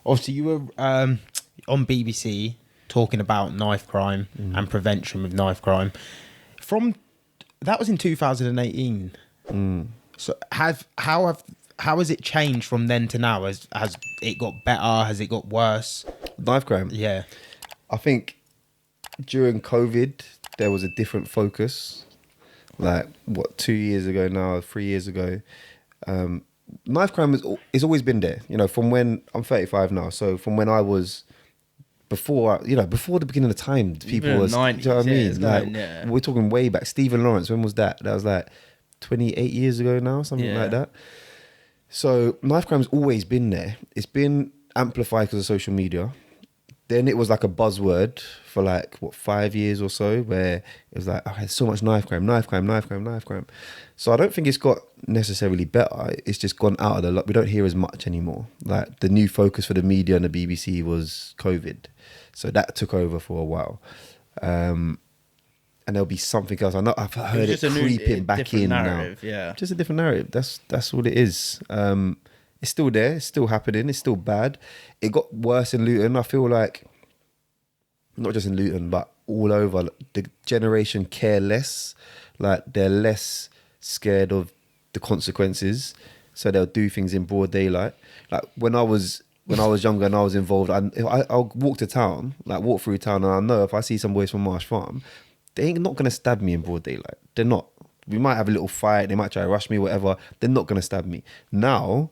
Obviously, you were on BBC talking about knife crime and prevention with knife crime. That was in 2018. So how has it changed from then to now? Has it got better? Has it got worse? Knife crime. Yeah. I think during COVID there was a different focus. Like 2 years ago now, 3 years ago, knife crime has always been there. You know, from when I'm 35 now, so from when I was before the beginning of time, people Even was, 90s, you know what I yeah, mean? it's Like going, yeah. we're talking way back. Stephen Lawrence, when was that? That was like 28 years ago now, something Yeah. like that. So knife crime's always been there. It's been amplified because of social media. Then it was like a buzzword for 5 years or so, where it was like, oh, there's so much knife crime. So I don't think it's got necessarily better. It's just gone out of the lot. We don't hear as much anymore. Like the new focus for the media and the BBC was COVID. So that took over for a while. And there'll be something else. I know I've heard it creeping back in narrative, now. yeah. Just a different narrative. That's what it is. It's still there. It's still happening. It's still bad. It got worse in Luton. I feel like, not just in Luton, but all over, the generation care less. Like they're less scared of the consequences, so they'll do things in broad daylight. Like when I was younger and I was involved, I'll walk to town, walk through town, and I know if I see some boys from Marsh Farm, they ain't not gonna stab me in broad daylight. They're not. We might have a little fight. They might try to rush me, whatever. They're not gonna stab me. Now,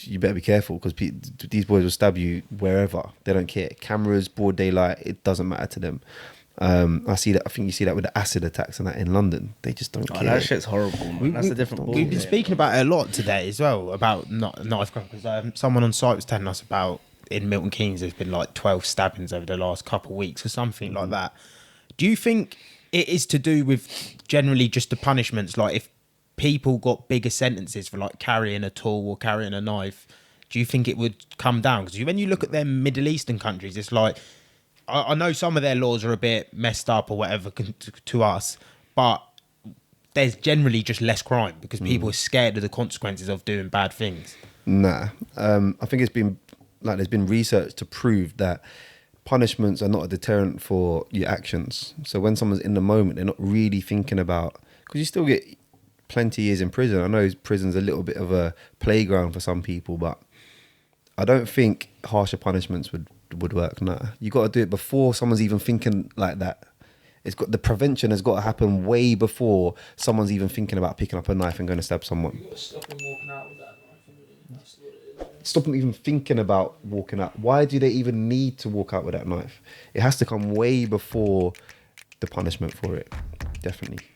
you better be careful, because these boys will stab you wherever. They don't care. Cameras, broad daylight, it doesn't matter to them. I see that. I think you see that with the acid attacks and that in London. They just don't care. That shit's horrible, man. That's a different ball. We've been speaking about it a lot today as well, about knife crime, because someone on site was telling us about, in Milton Keynes, there's been 12 stabbings over the last couple of weeks or something like that. Do you think it is to do with generally just the punishments? Like if people got bigger sentences for carrying a tool or carrying a knife, do you think it would come down? Because when you look at them Middle Eastern countries, it's like, I know some of their laws are a bit messed up or whatever to us, but there's generally just less crime because people are scared of the consequences of doing bad things. Nah. I think it's been, there's been research to prove that punishments are not a deterrent for your actions. So when someone's in the moment, they're not really thinking about, because you still get plenty of years in prison. I know prison's a little bit of a playground for some people, but I don't think harsher punishments would work. Nah, you got to do it before someone's even thinking like that. The prevention has got to happen way before someone's even thinking about picking up a knife and going to stab someone. You got to stop them walking out with that knife. Really. That's what it is. Stop them even thinking about walking out. Why do they even need to walk out with that knife? It has to come way before the punishment for it. Definitely.